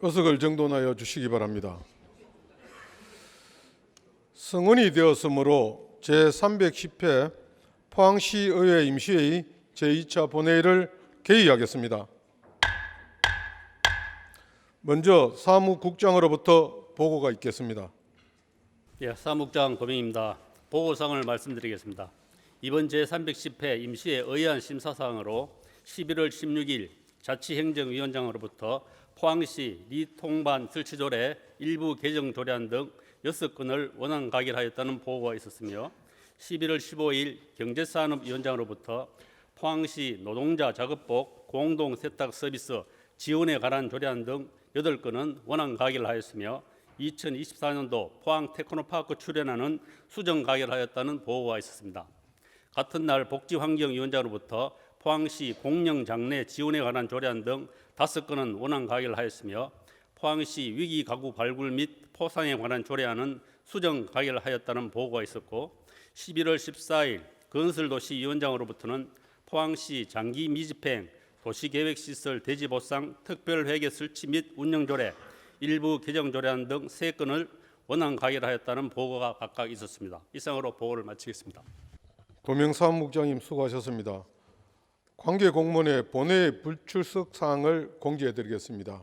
의석을 정돈하여 주시기 바랍니다. 성원이 되었으므로 제310회 포항시의회 임시회의 제2차 본회의를 개의하겠습니다. 먼저 사무국장으로부터 보고가 있겠습니다. 예, 사무국장 고명입니다. 보고사항을 말씀드리겠습니다. 이번 제310회 임시회 의안 심사사항으로 11월 16일 자치행정위원장으로부터 포항시 리통반 설치조례 일부 개정 조례안 등 6건을 원안 가결하였다는 보고가 있었으며 11월 15일 경제산업위원장으로부터 포항시 노동자 작업복 공동세탁 서비스 지원에 관한 조례안 등 8건은 원안 가결하였으며 2024년도 포항 테크노파크 출연하는 수정 가결하였다는 보고가 있었습니다. 같은 날 복지환경위원장으로부터 포항시 공영장래 지원에 관한 조례안 등 5건은 원안 가결하였으며 포항시 위기가구 발굴 및 포상에 관한 조례안은 수정 가결하였다는 보고가 있었고 11월 14일 건설도시위원장으로부터는 포항시 장기 미집행 도시계획시설 대지보상 특별회계 설치 및 운영조례 일부 개정 조례안 등 3건을 원안 가결하였다는 보고가 각각 있었습니다. 이상으로 보고를 마치겠습니다. 고명 사무국장님 수고하셨습니다. 관계 공무원의 본회의 불출석 사항을 공지해드리겠습니다.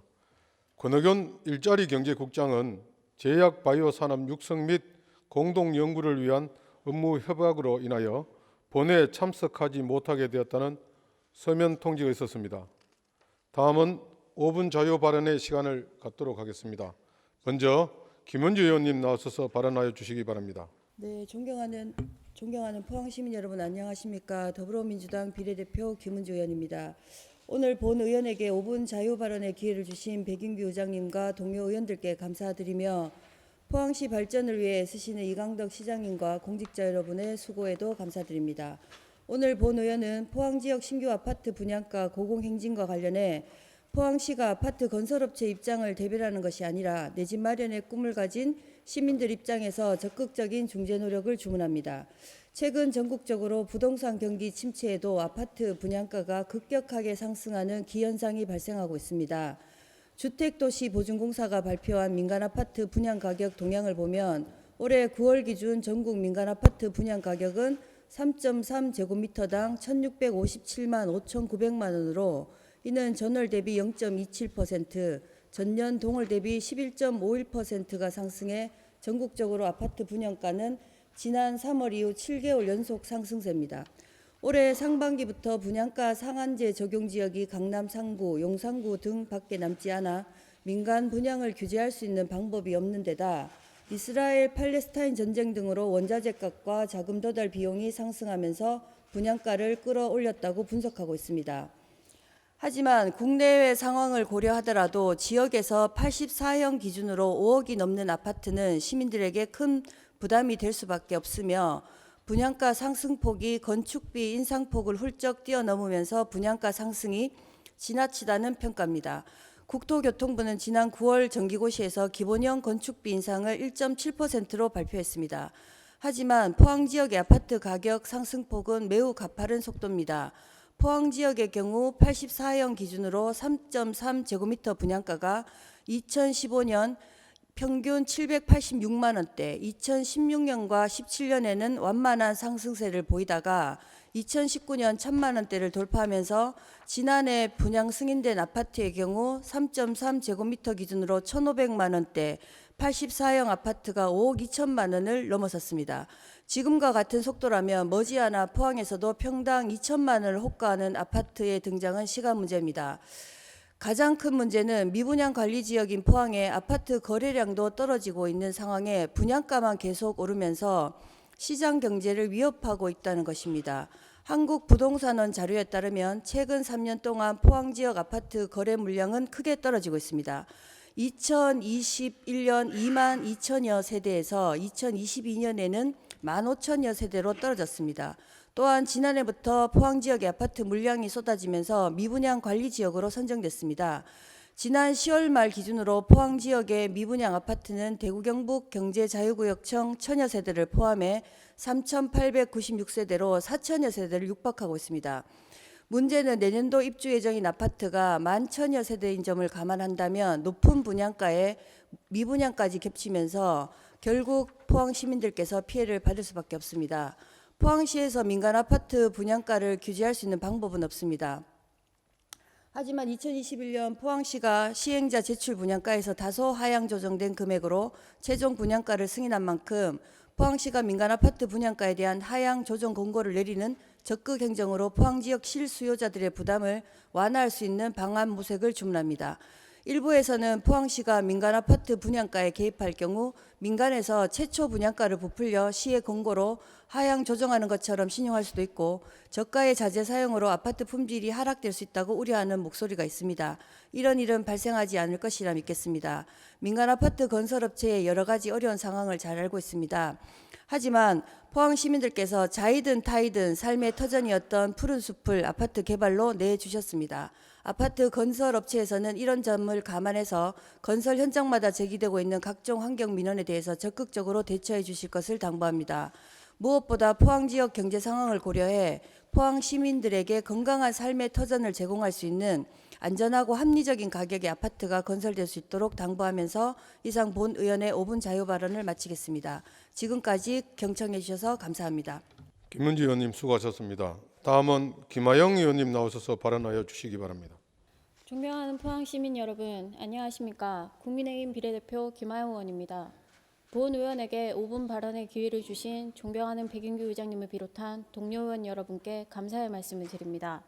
권옥연 일자리경제국장은 제약바이오 산업 육성 및 공동연구를 위한 업무 협약으로 인하여 본회에 참석하지 못하게 되었다는 서면 통지가 있었습니다. 다음은 5분 자유 발언의 시간을 갖도록 하겠습니다. 먼저 김은주 의원님 나와서 발언하여 주시기 바랍니다. 네, 존경하는 포항 시민 여러분 안녕하십니까? 더불어민주당 비례대표 김은주 의원입니다. 오늘 본 의원에게 5분 자유 발언의 기회를 주신 백인규 의장님과 동료 의원들께 감사드리며 포항시 발전을 위해 애쓰시는 이강덕 시장님과 공직자 여러분의 수고에도 감사드립니다. 오늘 본 의원은 포항 지역 신규 아파트 분양가 고공행진과 관련해 포항시가 아파트 건설업체 입장을 대변하는 것이 아니라 내 집 마련의 꿈을 가진 시민들 입장에서 적극적인 중재 노력을 주문합니다. 최근 전국적으로 부동산 경기 침체에도 아파트 분양가가 급격하게 상승하는 기현상이 발생하고 있습니다. 주택도시보증공사가 발표한 민간아파트 분양가격 동향을 보면 올해 9월 기준 전국 민간아파트 분양가격은 3.3제곱미터당 1,657만 5,900만 원으로 이는 전월 대비 0.27%, 전년 동월 대비 11.51%가 상승해 전국적으로 아파트 분양가는 지난 3월 이후 7개월 연속 상승세입니다. 올해 상반기부터 분양가 상한제 적용 지역이 강남 상구, 용산구 등 밖에 남지 않아 민간 분양을 규제할 수 있는 방법이 없는 데다 이스라엘 팔레스타인 전쟁 등으로 원자재 값과 자금 조달 비용이 상승하면서 분양가를 끌어올렸다고 분석하고 있습니다. 하지만 국내외 상황을 고려하더라도 지역에서 84형 기준으로 5억이 넘는 아파트는 시민들에게 큰 부담이 될 수밖에 없으며 분양가 상승폭이 건축비 인상폭을 훌쩍 뛰어넘으면서 분양가 상승이 지나치다는 평가입니다. 국토교통부는 지난 9월 정기고시에서 기본형 건축비 인상을 1.7%로 발표했습니다. 하지만 포항 지역의 아파트 가격 상승폭은 매우 가파른 속도입니다. 포항 지역의 경우 84형 기준으로 3.3제곱미터 분양가가 2015년 평균 786만 원대, 2016년과 17년에는 완만한 상승세를 보이다가 2019년 1,000만 원대를 돌파하면서 지난해 분양 승인된 아파트의 경우 3.3제곱미터 기준으로 1,500만 원대, 84형 아파트가 5억 2천만 원을 넘어섰습니다. 지금과 같은 속도라면 머지않아 포항에서도 평당 2천만 원을 호가하는 아파트의 등장은 시간 문제입니다. 가장 큰 문제는 미분양 관리 지역인 포항의 아파트 거래량도 떨어지고 있는 상황에 분양가만 계속 오르면서 시장 경제를 위협하고 있다는 것입니다. 한국부동산원 자료에 따르면 최근 3년 동안 포항 지역 아파트 거래 물량은 크게 떨어지고 있습니다. 2021년 2만 2천여 세대에서 2022년에는 1만 5천여 세대로 떨어졌습니다. 또한 지난해부터 포항 지역의 아파트 물량이 쏟아지면서 미분양 관리 지역으로 선정됐습니다. 지난 10월 말 기준으로 포항 지역의 미분양 아파트는 대구 경북 경제자유구역청 1,000여 세대를 포함해 3,896세대로 4천여 세대를 육박하고 있습니다. 문제는 내년도 입주 예정인 아파트가 11,000여 세대인 점을 감안한다면 높은 분양가에 미분양까지 겹치면서 결국 포항 시민들께서 피해를 받을 수밖에 없습니다. 포항시에서 민간 아파트 분양가를 규제할 수 있는 방법은 없습니다. 하지만 2021년 포항시가 시행자 제출 분양가에서 다소 하향 조정된 금액으로 최종 분양가를 승인한 만큼 포항시가 민간 아파트 분양가에 대한 하향 조정 공고를 내리는 적극 행정으로 포항 지역 실수요자들의 부담을 완화할 수 있는 방안 모색을 주문합니다. 일부에서는 포항시가 민간 아파트 분양가에 개입할 경우 민간에서 최초 분양가를 부풀려 시의 공고로 하향 조정하는 것처럼 신용할 수도 있고 저가의 자재 사용으로 아파트 품질이 하락될 수 있다고 우려하는 목소리가 있습니다. 이런 일은 발생하지 않을 것이라 믿겠습니다. 민간 아파트 건설업체의 여러 가지 어려운 상황을 잘 알고 있습니다. 하지만 포항 시민들께서 자이든 타이든 삶의 터전이었던 푸른 숲을 아파트 개발로 내주셨습니다. 아파트 건설 업체에서는 이런 점을 감안해서 건설 현장마다 제기되고 있는 각종 환경 민원에 대해서 적극적으로 대처해 주실 것을 당부합니다. 무엇보다 포항 지역 경제 상황을 고려해 포항 시민들에게 건강한 삶의 터전을 제공할 수 있는 안전하고 합리적인 가격의 아파트가 건설될 수 있도록 당부하면서 이상 본 의원의 5분 자유 발언을 마치겠습니다. 지금까지 경청해 주셔서 감사합니다. 김문지 의원님 수고하셨습니다. 다음은 김하영 의원님 나오셔서 발언하여 주시기 바랍니다. 존경하는 포항 시민 여러분, 안녕하십니까? 국민의힘 비례대표 김하영 의원입니다. 본 의원에게 5분 발언의 기회를 주신 존경하는 백인규 의장님을 비롯한 동료 의원 여러분께 감사의 말씀을 드립니다.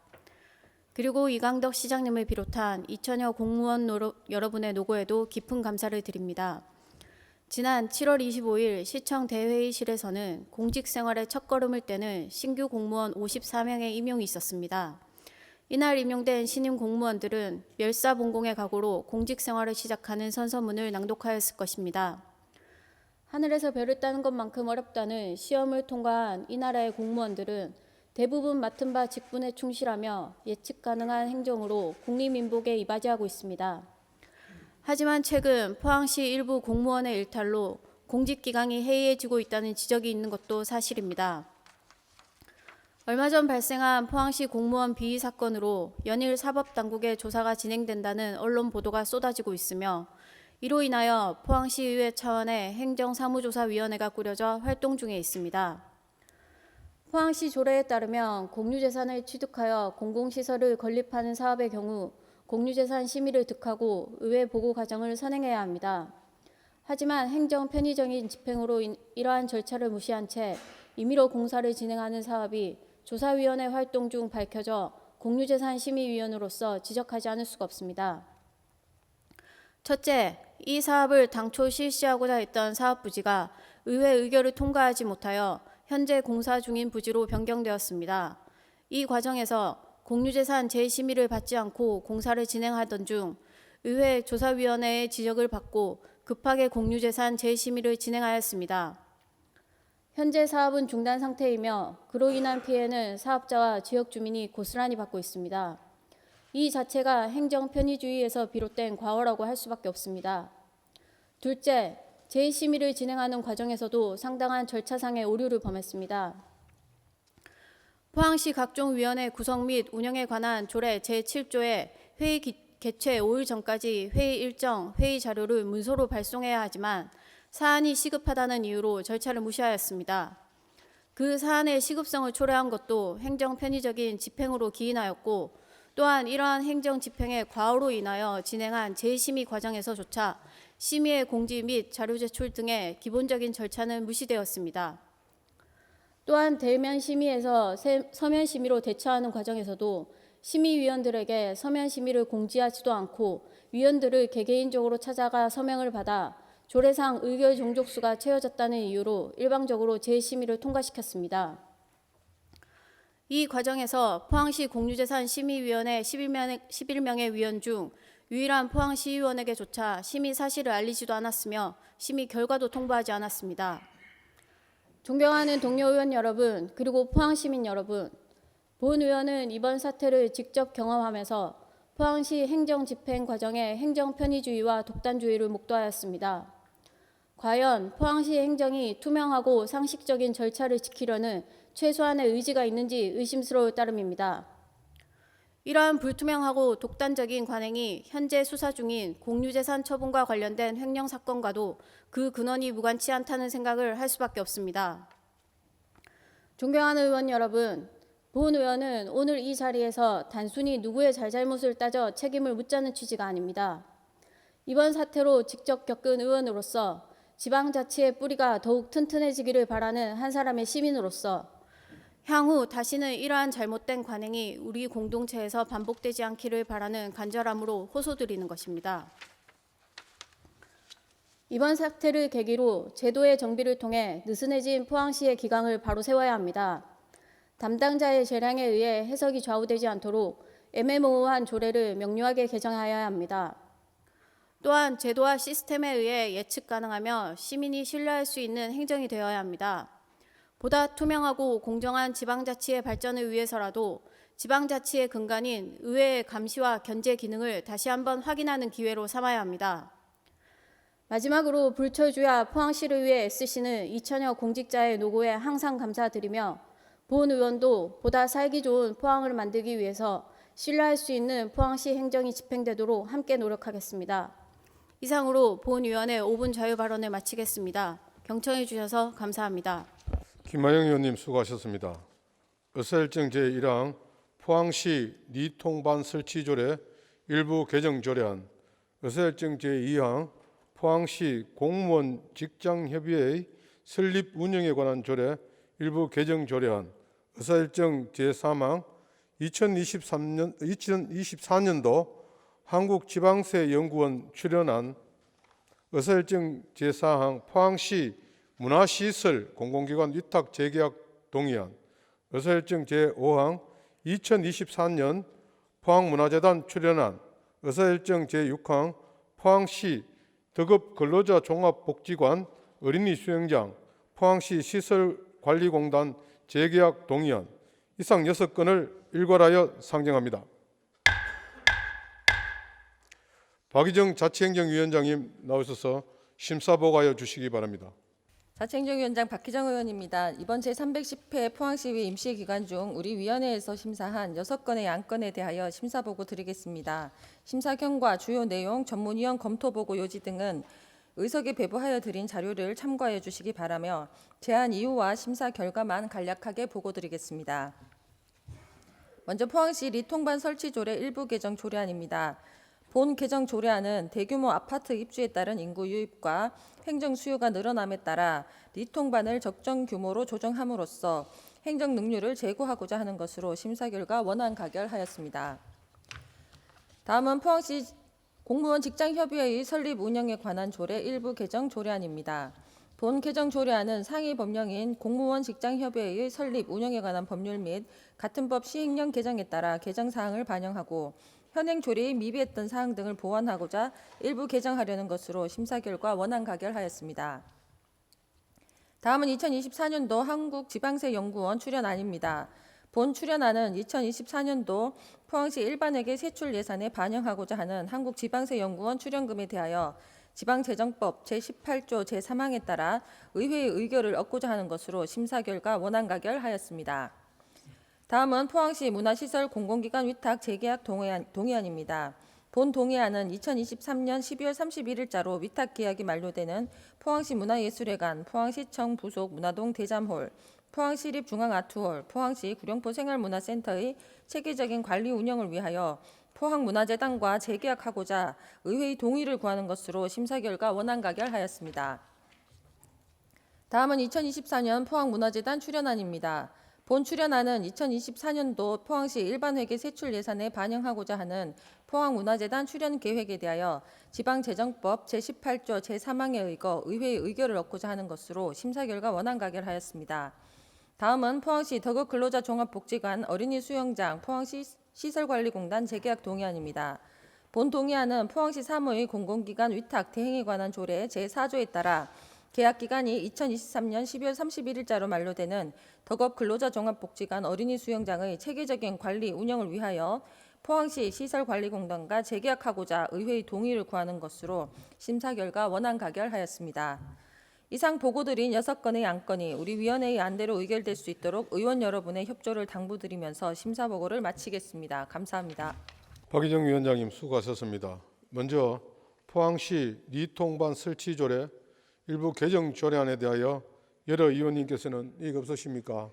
그리고 이강덕 시장님을 비롯한 2천여 공무원 여러분의 노고에도 깊은 감사를 드립니다. 지난 7월 25일 시청 대회의실에서는 공직생활의 첫걸음을 떼는 신규 공무원 54명의 임용이 있었습니다. 이날 임용된 신임 공무원들은 멸사봉공의 각오로 공직생활을 시작하는 선서문을 낭독하였을 것입니다. 하늘에서 별을 따는 것만큼 어렵다는 시험을 통과한 이 나라의 공무원들은 대부분 맡은 바 직분에 충실하며 예측 가능한 행정으로 국리민복에 이바지하고 있습니다. 하지만 최근 포항시 일부 공무원의 일탈로 공직기강이 해이해지고 있다는 지적이 있는 것도 사실입니다. 얼마 전 발생한 포항시 공무원 비위 사건으로 연일 사법당국의 조사가 진행된다는 언론 보도가 쏟아지고 있으며 이로 인하여 포항시의회 차원의 행정사무조사위원회가 꾸려져 활동 중에 있습니다. 포항시 조례에 따르면 공유재산을 취득하여 공공시설을 건립하는 사업의 경우 공유재산 심의를 득하고 의회 보고 과정을 선행해야 합니다. 하지만 행정 편의적인 집행으로 이러한 절차를 무시한 채 임의로 공사를 진행하는 사업이 조사위원회 활동 중 밝혀져 공유재산 심의위원으로서 지적하지 않을 수가 없습니다. 첫째, 이 사업을 당초 실시하고자 했던 사업 부지가 의회 의결을 통과하지 못하여 현재 공사 중인 부지로 변경되었습니다. 이 과정에서 공유재산 재심의를 받지 않고 공사를 진행하던 중 의회 조사위원회의 지적을 받고 급하게 공유재산 재심의를 진행하였습니다. 현재 사업은 중단 상태이며 그로 인한 피해는 사업자와 지역 주민이 고스란히 받고 있습니다. 이 자체가 행정 편의주의에서 비롯된 과오라고 할 수밖에 없습니다. 둘째, 재심의를 진행하는 과정에서도 상당한 절차상의 오류를 범했습니다. 포항시 각종 위원회 구성 및 운영에 관한 조례 제7조에 회의 개최 5일 전까지 회의 일정, 회의 자료를 문서로 발송해야 하지만 사안이 시급하다는 이유로 절차를 무시하였습니다. 그 사안의 시급성을 초래한 것도 행정 편의적인 집행으로 기인하였고 또한 이러한 행정 집행의 과오로 인하여 진행한 재심의 과정에서조차 심의의 공지 및 자료 제출 등의 기본적인 절차는 무시되었습니다. 또한 대면 심의에서 서면 심의로 대처하는 과정에서도 심의위원들에게 서면 심의를 공지하지도 않고 위원들을 개개인적으로 찾아가 서명을 받아 조례상 의결 종족수가 채워졌다는 이유로 일방적으로 재심의를 통과시켰습니다. 이 과정에서 포항시 공유재산 심의위원회 11명의 위원 중 유일한 포항시의원에게조차 심의 사실을 알리지도 않았으며 심의 결과도 통보하지 않았습니다. 존경하는 동료 의원 여러분, 그리고 포항시민 여러분, 본 의원은 이번 사태를 직접 경험하면서 포항시 행정집행 과정의 행정편의주의와 독단주의를 목도하였습니다. 과연 포항시 행정이 투명하고 상식적인 절차를 지키려는 최소한의 의지가 있는지 의심스러울 따름입니다. 이러한 불투명하고 독단적인 관행이 현재 수사 중인 공유재산 처분과 관련된 횡령 사건과도 그 근원이 무관치 않다는 생각을 할 수밖에 없습니다. 존경하는 의원 여러분, 본 의원은 오늘 이 자리에서 단순히 누구의 잘잘못을 따져 책임을 묻자는 취지가 아닙니다. 이번 사태로 직접 겪은 의원으로서 지방자치의 뿌리가 더욱 튼튼해지기를 바라는 한 사람의 시민으로서 향후 다시는 이러한 잘못된 관행이 우리 공동체에서 반복되지 않기를 바라는 간절함으로 호소드리는 것입니다. 이번 사태를 계기로 제도의 정비를 통해 느슨해진 포항시의 기강을 바로 세워야 합니다. 담당자의 재량에 의해 해석이 좌우되지 않도록 애매모호한 조례를 명료하게 개정하여야 합니다. 또한 제도와 시스템에 의해 예측 가능하며 시민이 신뢰할 수 있는 행정이 되어야 합니다. 보다 투명하고 공정한 지방자치의 발전을 위해서라도 지방자치의 근간인 의회의 감시와 견제 기능을 다시 한번 확인하는 기회로 삼아야 합니다. 마지막으로 불철주야 포항시를 위해 애쓰시는 2천여 공직자의 노고에 항상 감사드리며 본 의원도 보다 살기 좋은 포항을 만들기 위해서 신뢰할 수 있는 포항시 행정이 집행되도록 함께 노력하겠습니다. 이상으로 본 의원의 5분 자유 발언을 마치겠습니다. 경청해 주셔서 감사합니다. 김하영 의원님 수고하셨습니다. 의사일정 제1항 포항시 리통반 설치 조례 일부 개정 조례안, 의사일정 제2항 포항시 공무원 직장협의회의 설립 운영에 관한 조례 일부 개정 조례안, 의사일정 제3항 2024년도 한국지방세연구원 출연안, 의사일정 제4항 포항시 문화시설 공공기관 위탁 재계약 동의안, 의사일정 제5항 2024년 포항문화재단 출연안, 의사일정 제6항 포항시 덕업근로자 종합복지관 어린이 수영장 포항시 시설관리공단 재계약 동의안, 이상 6건을 일괄하여 상정합니다. 박희정 자치행정위원장님 나오셔서 심사보고하여 주시기 바랍니다. 자치행정위원장 박희정 의원입니다. 이번 제310회 포항시위 임시기간 중 우리 위원회에서 심사한 6건의 안건에 대하여 심사보고 드리겠습니다. 심사 경과, 주요 내용, 전문위원 검토보고 요지 등은 의석에 배부하여 드린 자료를 참고하여 주시기 바라며 제안 이유와 심사 결과만 간략하게 보고 드리겠습니다. 먼저 포항시 리통반 설치 조례 일부 개정 조례안입니다. 본 개정 조례안은 대규모 아파트 입주에 따른 인구 유입과 행정 수요가 늘어남에 따라 리통반을 적정 규모로 조정함으로써 행정 능률을 제고하고자 하는 것으로 심사 결과 원안 가결하였습니다. 다음은 포항시 공무원 직장협의회의 설립 운영에 관한 조례 일부 개정 조례안입니다. 본 개정 조례안은 상위 법령인 공무원 직장협의회의 설립 운영에 관한 법률 및 같은 법 시행령 개정에 따라 개정 사항을 반영하고 현행 조례에 미비했던 사항 등을 보완하고자 일부 개정하려는 것으로 심사 결과 원안 가결하였습니다. 다음은 2024년도 한국지방세연구원 출연안입니다. 본 출연안은 2024년도 포항시 일반회계 세출 예산에 반영하고자 하는 한국지방세연구원 출연금에 대하여 지방재정법 제18조 제3항에 따라 의회의 의결을 얻고자 하는 것으로 심사 결과 원안 가결하였습니다. 다음은 포항시 문화시설 공공기관 위탁 재계약 동의안입니다. 본 동의안은 2023년 12월 31일자로 위탁 계약이 만료되는 포항시 문화예술회관, 포항시청 부속 문화동 대잠홀, 포항시립중앙아트홀, 포항시 구룡포 생활문화센터의 체계적인 관리 운영을 위하여 포항문화재단과 재계약하고자 의회의 동의를 구하는 것으로 심사 결과 원안 가결하였습니다. 다음은 2024년 포항문화재단 출연안입니다. 본 출연안은 2024년도 포항시 일반회계 세출 예산에 반영하고자 하는 포항문화재단 출연 계획에 대하여 지방재정법 제18조 제3항에 의거 의회의 의결을 얻고자 하는 것으로 심사 결과 원안 가결하였습니다. 다음은 포항시 덕업근로자 종합복지관 어린이 수영장 포항시 시설관리공단 재계약 동의안입니다. 본 동의안은 포항시 3의 공공기관 위탁 대행에 관한 조례 제4조에 따라 계약 기간이 2023년 12월 31일자로 만료되는 덕업근로자 종합복지관 어린이 수영장의 체계적인 관리 운영을 위하여 포항시 시설관리공단과 재계약하고자 의회의 동의를 구하는 것으로 심사 결과 원안 가결하였습니다. 이상 보고드린 6건의 안건이 우리 위원회의 안대로 의결될 수 있도록 의원 여러분의 협조를 당부드리면서 심사 보고를 마치겠습니다. 감사합니다. 박희정 위원장님 수고하셨습니다. 먼저 포항시 리통반 설치 조례 일부 개정 조례안에 대하여 여러 의원님께서는 이익 없으십니까?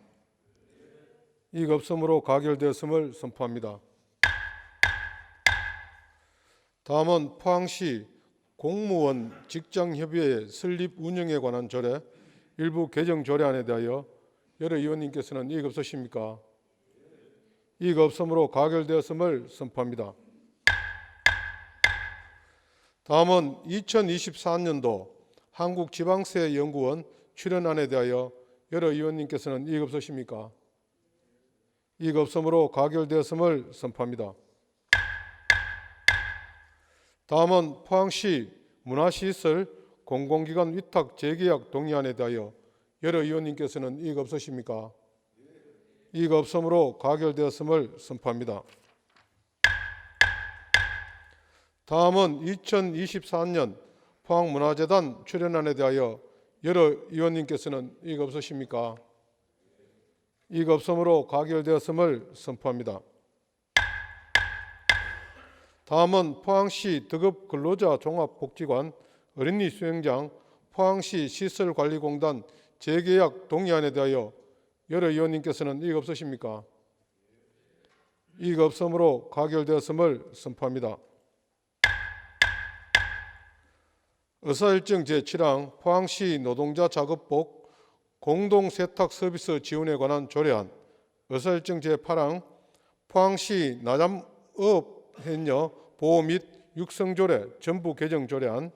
이익 없음으로 가결되었음을 선포합니다. 다음은 포항시 공무원 직장협의회 설립 운영에 관한 조례 일부 개정 조례안에 대하여 여러 의원님께서는 이익 없으십니까? 이익 없음으로 가결되었음을 선포합니다. 다음은 2024년도 한국지방세연구원 출연안에 대하여 여러 의원님께서는 이익 없으십니까? 이익 없음으로 가결되었음을 선포합니다. 다음은 포항시 문화시설 공공기관 위탁 재계약 동의안에 대하여 여러 의원님께서는 이익 없으십니까? 이익 없음으로 가결되었음을 선포합니다. 다음은 2024년 포항문화재단 출연안에 대하여 여러 의원님께서는 이익 없으십니까? 이익 없음으로 가결되었음을 선포합니다. 다음은 포항시 등급 근로자 종합복지관 어린이 수영장 포항시 시설관리공단 재계약 동의안에 대하여 여러 의원님께서는 이익 없으십니까? 이익 없음으로 가결되었음을 선포합니다. 의사일정 제7항 포항시 노동자 작업복 공동세탁 서비스 지원에 관한 조례안, 의사일정 제8항 포항시 나잠업 해녀 보호 및 육성조례 전부 개정 조례안,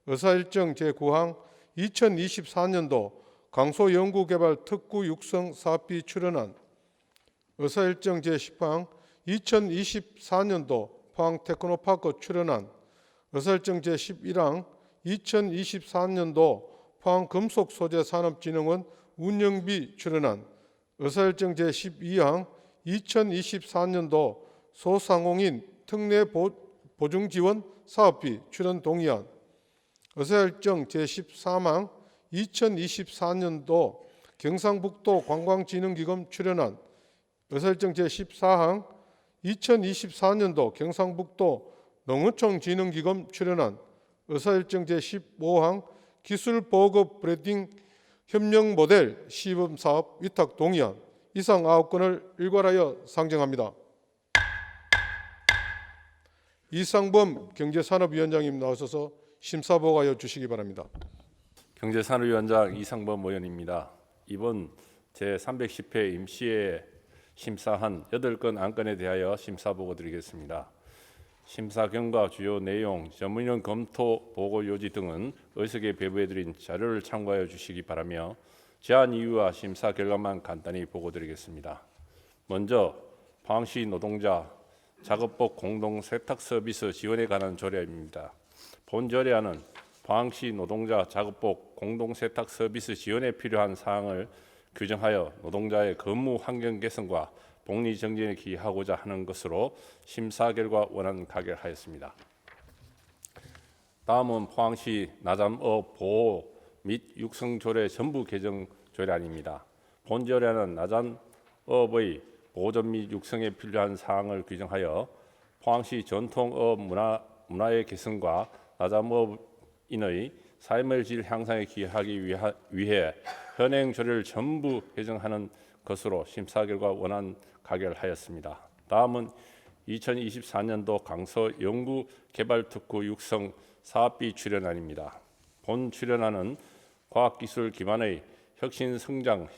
의사일정 제9항 2024년도 강소연구개발 특구 육성 사업비 출연안, 의사일정 제10항 2024년도 포항 테크노파크 출연안, 의사일정 제11항 2024년도 포항 금속소재산업진흥원 운영비 출연안, 의사일정 제12항 2024년도 소상공인 특례 보증지원 사업비 출연 동의안, 의사일정 제13항 2024년도 경상북도 관광진흥기금 출연안, 의사일정 제14항 2024년도 경상북도 농어촌진흥기금 출연안, 의사일정 제15항 기술보급 브랜딩 협력 모델 시범사업 위탁 동의안, 이상 9건을 일괄하여 상정합니다. 이상범 경제산업위원장님 나오셔서 심사보고하여 주시기 바랍니다. 경제산업위원장 이상범 의원입니다. 이번 제310회 임시회 심사한 8건 안건에 대하여 심사보고 드리겠습니다. 심사 경과 주요 내용, 전문위원 검토 보고 요지 등은 의석에 배부해드린 자료를 참고하여 주시기 바라며 제안 이유와 심사 결과만 간단히 보고 드리겠습니다. 먼저 포항시 노동자 작업복 공동 세탁 서비스 지원에 관한 조례입니다. 본 조례안은 포항시 노동자 작업복 공동 세탁 서비스 지원에 필요한 사항을 규정하여 노동자의 근무 환경 개선과 복리 정진에 기하고자 하는 것으로 심사 결과 원안 가결하였습니다. 다음은 포항시 나잠업 보호 및 육성 조례 전부 개정 조례안입니다. 본 조례안은 나잠업의 보존 및 육성에 필요한 사항을 규정하여 포항시 전통업 문화의 개선과 나잠업인의 삶의 질 향상에 기하기 위해 현행 조례를 전부 개정하는 것으로 심사 결과 원안 가결하였습니다. 다음은 2024년도 강서 연구개발특구 육성 사업비 출연안입니다. 본 출연안은 과학기술 기반의 혁신 성장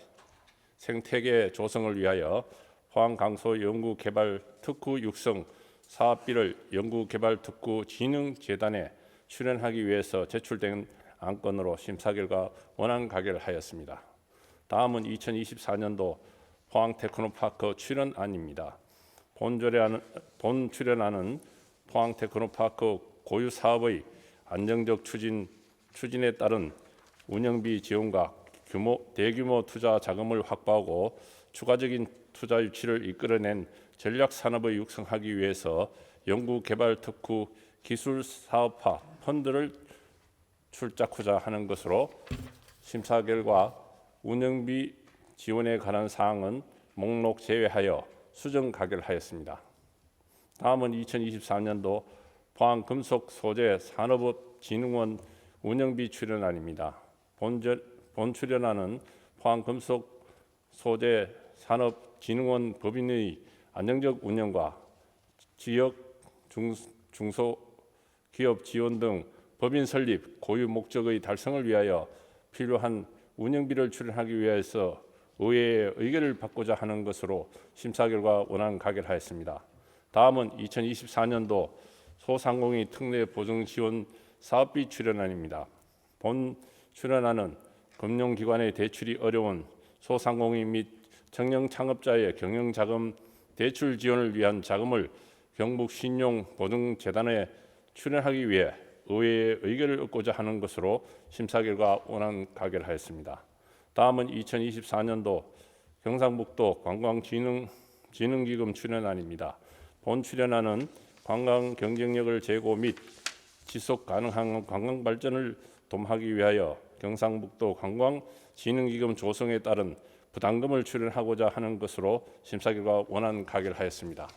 생태계 조성을 위하여 포항 강서 연구개발특구 육성 사업비를 연구개발특구 진흥재단에 출연하기 위해서 제출된 안건으로 심사 결과 원안 가결하였습니다. 다음은 2024년도 포항 테크노파크 출연안입니다. 본 출연안은 포항 테크노파크 고유 사업의 안정적 추진에 따른 운영비 지원과 대규모 투자 자금을 확보하고 추가적인 투자 유치를 이끌어낸 전략 산업을 육성하기 위해서 연구개발특구 기술사업화 펀드를 출자하고자 하는 것으로 심사 결과 운영비 지원에 관한 사항은 목록 제외하여 수정 가결하였습니다. 다음은 2024년도 포항금속 소재 산업진흥원 운영비 출연안입니다. 본 출연안은 포항금속 소재 산업진흥원 법인의 안정적 운영과 지역 중소기업 지원 등 법인 설립 고유 목적의 달성을 위하여 필요한 운영비를 출연하기 위해서 의회의 의결을 받고자 하는 것으로 심사 결과 원안 가결하였습니다. 다음은 2024년도 소상공인 특례 보증 지원 사업비 출연안입니다. 본 출연안은 금융기관의 대출이 어려운 소상공인 및 청년 창업자의 경영자금 대출 지원을 위한 자금을 경북신용보증재단에 출연하기 위해 의회의 의결을 얻고자 하는 것으로 심사 결과 원안 가결하였습니다. 다음은 2024년도 경상북도 관광진흥기금 출연안입니다. 본 출연안은 관광 경쟁력을 제고 및 지속 가능한 관광 발전을 도모하기 위하여 경상북도 관광진흥기금 조성에 따른 부담금을 출연하고자 하는 것으로 심사 결과 원안 가결하였습니다.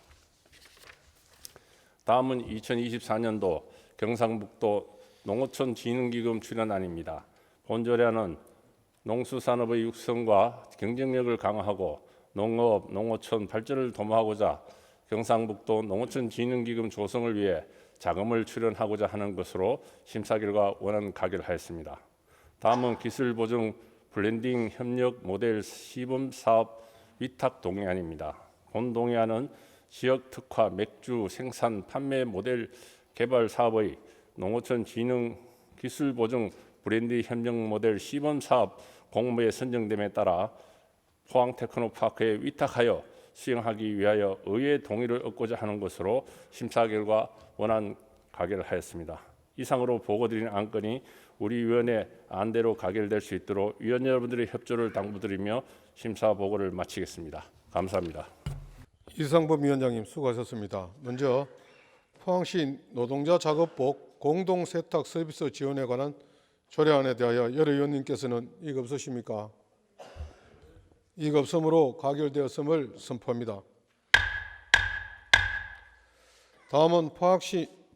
다음은 2024년도 경상북도 농어촌진흥기금 출연안입니다. 본 절에는 농수산업의 육성과 경쟁력을 강화하고 농업, 농어촌 발전을 도모하고자 경상북도 농어촌진흥기금 조성을 위해 자금을 출연하고자 하는 것으로 심사 결과 원안 가결하였습니다. 다음은 기술보증 블렌딩 협력 모델 시범 사업 위탁 동의안입니다. 본 동의안은 지역 특화 맥주 생산 판매 모델 개발 사업의 농어촌 진흥 기술 보증 브랜드 협력 모델 시범 사업 공모에 선정됨에 따라 포항 테크노파크에 위탁하여 수행하기 위하여 의회 동의를 얻고자 하는 것으로 심사 결과 원안 가결하였습니다. 이상으로 보고드린 안건이 우리 위원회 안대로 가결될 수 있도록 위원 여러분들의 협조를 당부드리며 심사 보고를 마치겠습니다. 감사합니다. 이상범 위원장님 수고하셨습니다. 먼저 포항시 노동자 작업복 공동세탁 서비스 지원에 관한 조례안에 대하여 여러 의원님께서는 이의가 없으십니까? 이의가 없으므로 가결되었음을 선포합니다. 다음은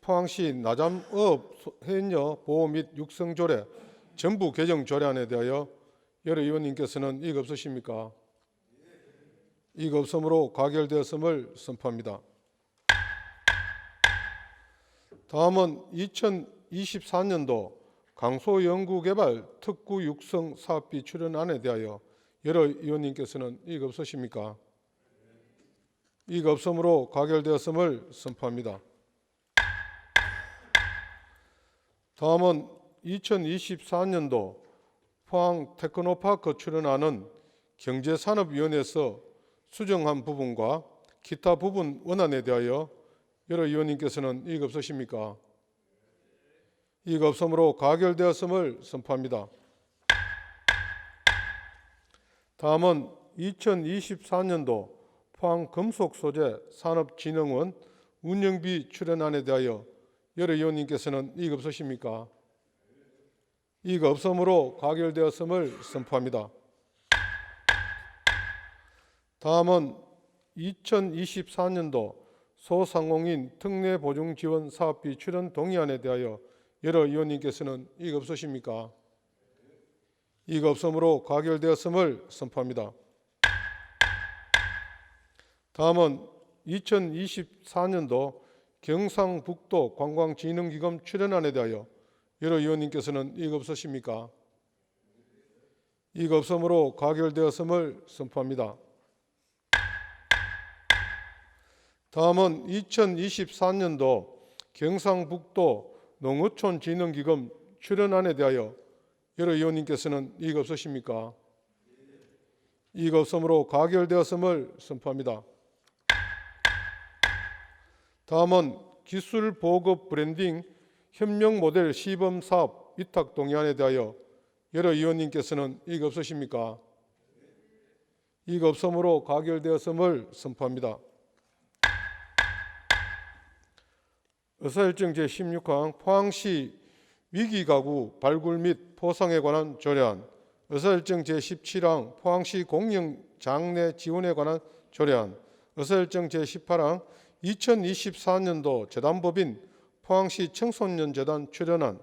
포항시 나잠업 해녀 보호 및 육성 조례 전부 개정 조례안에 대하여 여러 의원님께서는 이의가 없으십니까? 이의가 없으므로 가결되었음을 선포합니다. 다음은 2024년도 강소연구개발 특구 육성 사업비 출연안에 대하여 여러 의원님께서는 이의가 없으십니까? 이의가 없으므로 가결되었음을 선포합니다. 다음은 2024년도 포항 테크노파크 출연안은 경제산업위원회에서 수정한 부분과 기타 부분 원안에 대하여 여러 의원님께서는 이의가 없으십니까? 이의가 없으므로 가결되었음을 선포합니다. 다음은 2024년도 포항 금속소재 산업진흥원 운영비 출연안에 대하여 여러 의원님께서는 이의가 없으십니까? 이의가 없으므로 가결되었음을 선포합니다. 다음은 2024년도 소상공인 특례보증지원 사업비 출연 동의안에 대하여 여러 의원님께서는 이의가 없으십니까? 이의가 없으므로 가결되었음을 선포합니다. 다음은 2024년도 경상북도 관광진흥기금 출연안에 대하여 여러 의원님께서는 이의가 없으십니까? 이의가 없으므로 가결되었음을 선포합니다. 다음은 2024년도 경상북도 농어촌진흥기금 출연안에 대하여 여러 의원님께서는 이의가 없으십니까? 이의가 없으므로 가결되었음을 선포합니다. 다음은 기술보급 브랜딩 협력 모델 시범 사업 위탁 동의안에 대하여 여러 의원님께서는 이의가 없으십니까? 이의가 없으므로 가결되었음을 선포합니다. 의사일정 제16항 포항시 위기가구 발굴 및 포상에 관한 조례안 의사일정 제17항 포항시 공영 장례 지원에 관한 조례안, 의사일정 제18항 2024년도 재단법인 포항시 청소년재단 출연안,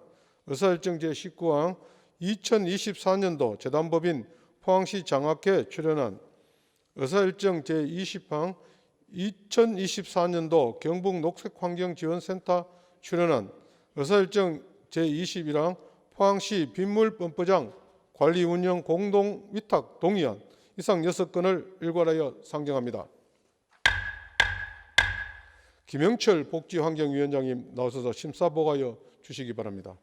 의사일정 제19항 2024년도 재단법인 포항시 장학회 출연안, 의사일정 제20항 2024년도 경북 녹색환경지원센터 출연안, 의사일정 제21항 포항시 빗물펌프장 관리 운영 공동 위탁 동의안, 이상 6건을 일괄하여 상정합니다. 김영철 복지환경위원장님 나오셔서 심사 보고하여 주시기 바랍니다.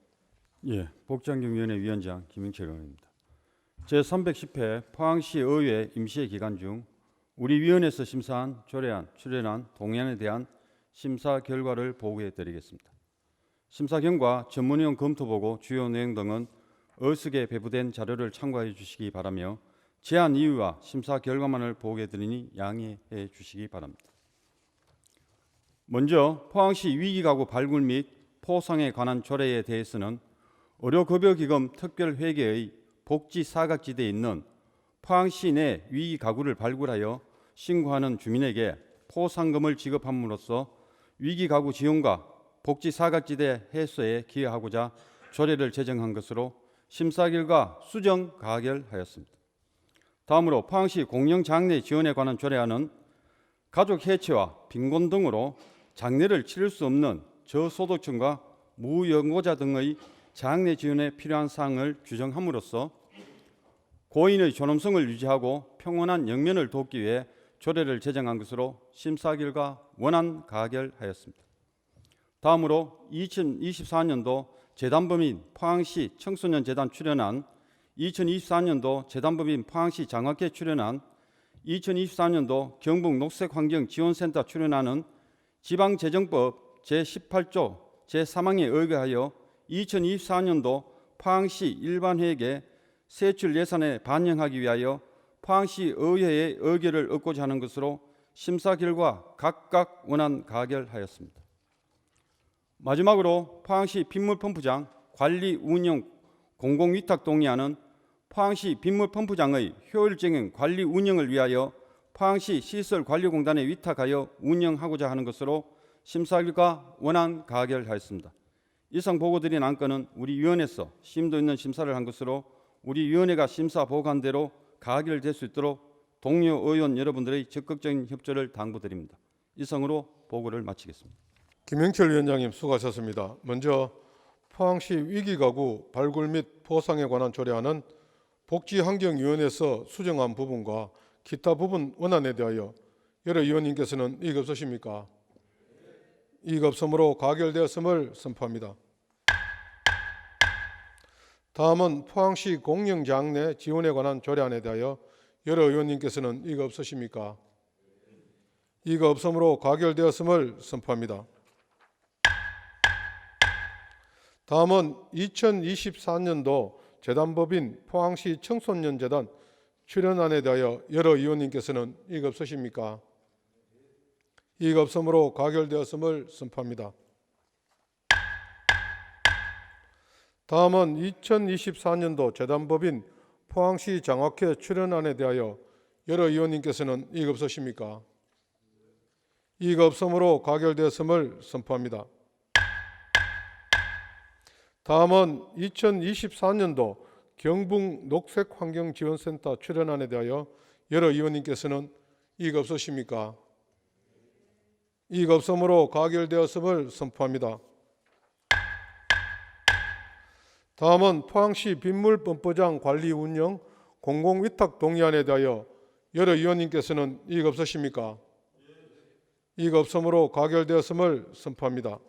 예, 복지환경위원회 위원장 김영철 의원입니다. 제310회 포항시 의회 임시회 기간 중 우리 위원회에서 심사한 조례안, 출연안, 동의안에 대한 심사 결과를 보고해 드리겠습니다. 심사 경과, 전문위원 검토보고, 주요 내용 등은 어석에 배부된 자료를 참고해 주시기 바라며 제안 이유와 심사 결과만을 보고해 드리니 양해해 주시기 바랍니다. 먼저 포항시 위기가구 발굴 및 포상에 관한 조례에 대해서는 의료급여기금 특별회계의 복지 사각지대에 있는 포항시 내 위기가구를 발굴하여 신고하는 주민에게 포상금을 지급함으로써 위기가구 지원과 복지 사각지대 해소에 기여하고자 조례를 제정한 것으로 심사 결과 수정 가결하였습니다. 다음으로 포항시 공영장례 지원에 관한 조례안은 가족 해체와 빈곤 등으로 장례를 치를 수 없는 저소득층과 무연고자 등의 장례 지원에 필요한 사항을 규정함으로써 고인의 존엄성을 유지하고 평온한 영면을 돕기 위해 조례를 제정한 것으로 심사 결과 원안 가결하였습니다. 다음으로 2024년도 재단법인 포항시 청소년재단 출연안, 2024년도 재단법인 포항시 장학회 출연안, 2024년도 경북 녹색환경지원센터 출연안은 지방재정법 제18조 제3항에 의거하여 2024년도 포항시 일반회계 세출 예산에 반영하기 위하여 포항시 의회의 의결을 얻고자 하는 것으로 심사 결과 각각 원안 가결하였습니다. 마지막으로 포항시 빗물펌프장 관리 운영 공공위탁 동의안은 포항시 빗물펌프장의 효율적인 관리 운영을 위하여 포항시 시설관리공단에 위탁하여 운영하고자 하는 것으로 심사 결과 원안 가결하였습니다. 이상 보고드린 안건은 우리 위원회에서 심도 있는 심사를 한 것으로 우리 위원회가 심사 보고한 대로 가결될 수 있도록 동료 의원 여러분들의 적극적인 협조를 당부드립니다. 이상으로 보고를 마치겠습니다. 김영철 위원장님 수고하셨습니다. 먼저 포항시 위기가구 발굴 및 포상에 관한 조례안은 복지환경위원회에서 수정한 부분과 기타 부분 원안에 대하여 여러 의원님께서는 이의 없으십니까? 이의 없으므로 가결되었음을 선포합니다. 다음은 포항시 공영장례 지원에 관한 조례안에 대하여 여러 의원님께서는 이의 없으십니까? 이의 없으므로 가결되었음을 선포합니다. 다음은 2024년도 재단법인 포항시 청소년재단 출연안에 대하여 여러 의원님께서는 이의 없으십니까? 이의 없으므로 가결되었음을 선포합니다. 다음은 2024년도 재단법인 포항시 장학회 출연안에 대하여 여러 의원님께서는 이의 없으십니까? 이의 없으므로 가결되었음을 선포합니다. 다음은 2024년도 경북 녹색환경지원센터 출연안에 대하여 여러 의원님께서는 이의 없으십니까? 이의 없으므로 가결되었음을 선포합니다. 다음은 포항시 빗물펌프장 관리 운영 공공위탁 동의안에 대하여 여러 의원님께서는 이의 없으십니까? 이의 없으므로 가결되었음을 선포합니다.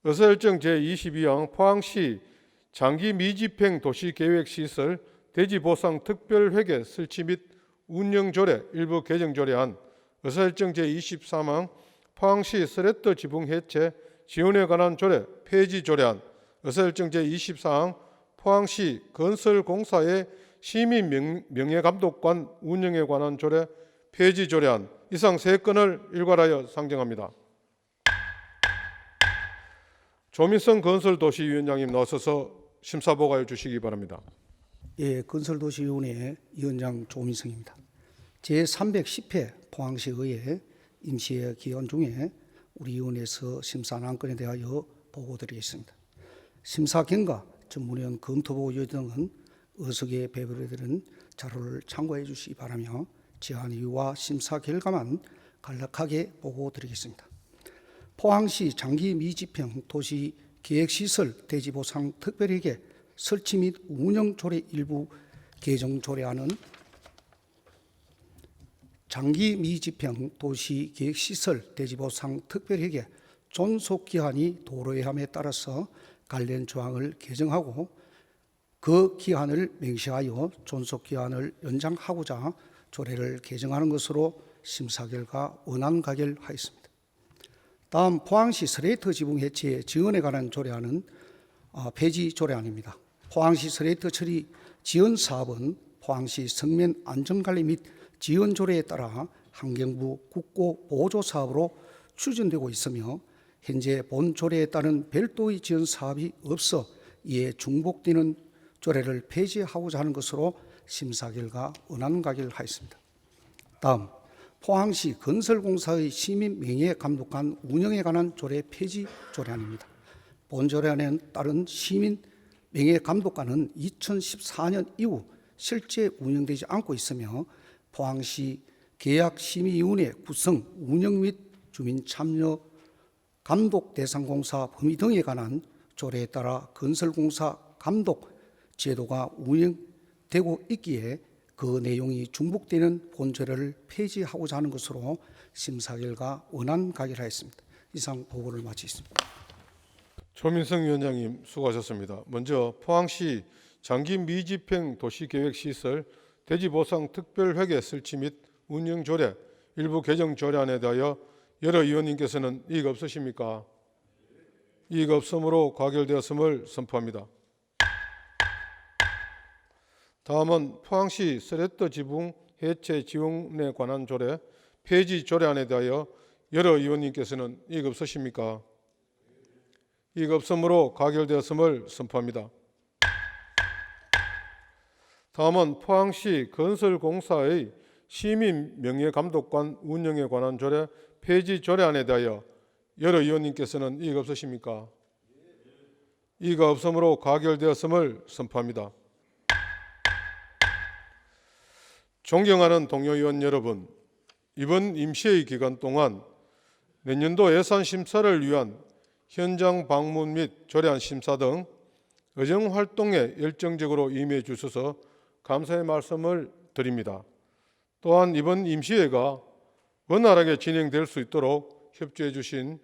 의사일정 제22항 포항시 장기 미집행 도시계획시설 대지보상 특별회계 설치 및 운영조례 일부 개정조례안, 의사일정 제23항 포항시 슬래터 지붕 해체 지원에 관한 조례 폐지조례안, 의사일정 제24항 포항시 건설공사의 시민 명예감독관 운영에 관한 조례 폐지조례안, 이상 3건을 일괄하여 상정합니다. 조민성 건설도시위원장님 나서서 심사보고해 주시기 바랍니다. 예, 건설도시위원회 위원장 조민성입니다. 제310회 포항시 의회 임시회 기간 중에 우리 위원회에서 심사한 안건에 대하여 보고드리겠습니다. 심사 경과, 전문위원 검토보고 요청 등은 의석에 배부되는 자료를 참고해 주시기 바라며 제안 이유와 심사 결과만 간략하게 보고드리겠습니다. 포항시 장기 미지평 도시 계획시설 대지보상 특별회계 설치 및 운영 조례 일부 개정 조례안은 장기 미지평 도시 계획시설 대지보상 특별회계 존속 기한이 도로의함에 따라서 관련 조항을 개정하고 그 기한을 명시하여 존속 기한을 연장하고자 조례를 개정하는 것으로 심사 결과 원안 가결하였습니다. 다음 포항시 스레이트 지붕 해체 지원에 관한 조례안은 폐지 조례안입니다. 포항시 스레이트 처리 지원 사업은 포항시 성면 안전관리 및 지원 조례에 따라 환경부 국고 보조 사업으로 추진되고 있으며 현재 본 조례에 따른 별도의 지원 사업이 없어 이에 중복되는 조례를 폐지하고자 하는 것으로 심사 결과 원안 가결하였습니다. 다음 포항시 건설공사의 시민 명예 감독관 운영에 관한 조례 폐지 조례안입니다. 본 조례안에 따른 시민 명예 감독관은 2014년 이후 실제 운영되지 않고 있으며 포항시 계약심의위원회 구성, 운영 및 주민 참여 감독 대상공사 범위 등에 관한 조례에 따라 건설공사 감독 제도가 운영되고 있기에 그 내용이 중복되는 본조례를 폐지하고자 하는 것으로 심사 결과 원안 가결하였습니다. 이상 보고를 마치겠습니다. 조민성 위원장님 수고하셨습니다. 먼저 포항시 장기 미집행 도시계획시설 대지보상 특별회계 설치 및 운영조례 일부 개정 조례안에 대하여 여러 의원님께서는 이의 없으십니까? 이의 없으므로 가결되었음을 선포합니다. 다음은 포항시 스레트 지붕 해체 지원에 관한 조례 폐지 조례안에 대하여 여러 의원님께서는 이의 없으십니까? 이의 없으므로 가결되었음을 선포합니다. 다음은 포항시 건설공사의 시민 명예감독관 운영에 관한 조례 폐지 조례안에 대하여 여러 의원님께서는 이의가 없으십니까? 이의가 없으므로 가결되었음을 선포합니다. 존경하는 동료 의원 여러분, 이번 임시회의 기간 동안 내년도 예산 심사를 위한 현장 방문 및 조례안 심사 등 의정 활동에 열정적으로 임해 주셔서 감사의 말씀을 드립니다. 또한 이번 임시회가 원활하게 진행될 수 있도록 협조해 주신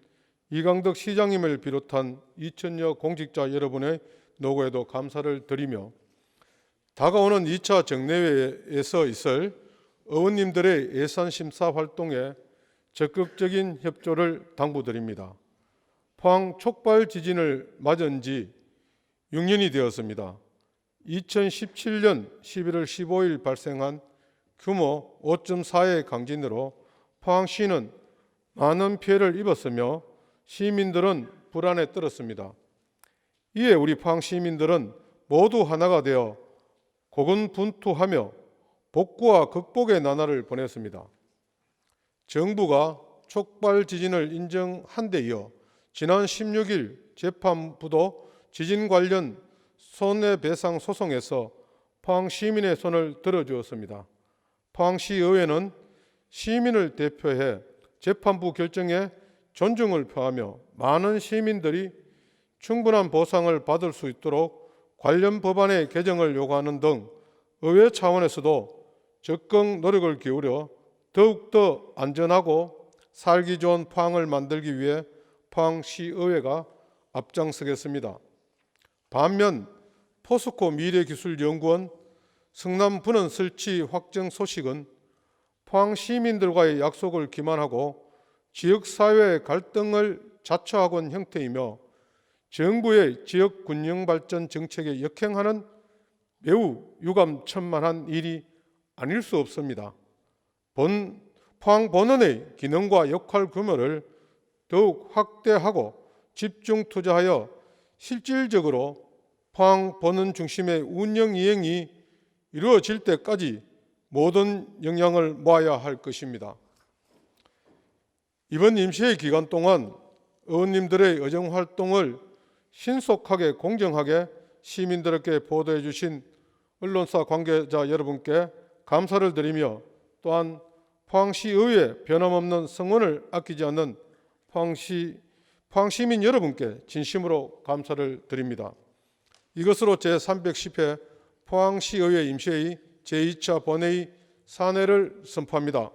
이강덕 시장님을 비롯한 2천여 공직자 여러분의 노고에도 감사를 드리며 다가오는 2차 정례회에서 있을 의원님들의 예산 심사 활동에 적극적인 협조를 당부드립니다. 포항 촉발 지진을 맞은 지 6년이 되었습니다. 2017년 11월 15일 발생한 규모 5.4의 강진으로 포항시는 많은 피해를 입었으며 시민들은 불안에 떨었습니다. 이에 우리 포항 시민들은 모두 하나가 되어 고군분투하며 복구와 극복의 나날을 보냈습니다. 정부가 촉발 지진을 인정한 데 이어 지난 16일 재판부도 지진 관련 손해배상 소송에서 포항 시민의 손을 들어주었습니다. 포항시의회는 시민을 대표해 재판부 결정에 존중을 표하며 많은 시민들이 충분한 보상을 받을 수 있도록 관련 법안의 개정을 요구하는 등 의회 차원에서도 적극 노력을 기울여 더욱더 안전하고 살기 좋은 포항을 만들기 위해 포항시의회가 앞장서겠습니다. 반면 포스코 미래기술연구원 성남분원 설치 확정 소식은 포항 시민들과의 약속을 기만하고 지역사회의 갈등을 자초하고는 형태이며 정부의 지역 균형발전 정책에 역행하는 매우 유감천만한 일이 아닐 수 없습니다. 포항 본원의 기능과 역할 규모를 더욱 확대하고 집중 투자하여 실질적으로 포항 본원 중심의 운영 이행이 이루어질 때까지 모든 역량을 모아야 할 것입니다. 이번 임시회 기간 동안 의원님들의 의정 활동을 신속하게 공정하게 시민들에게 보도해 주신 언론사 관계자 여러분께 감사를 드리며 또한 포항시의회 변함없는 성원을 아끼지 않는 포항시민 여러분께 진심으로 감사를 드립니다. 이것으로 제310회 포항시의회 임시회의 제2차 본회의 산회를 선포합니다.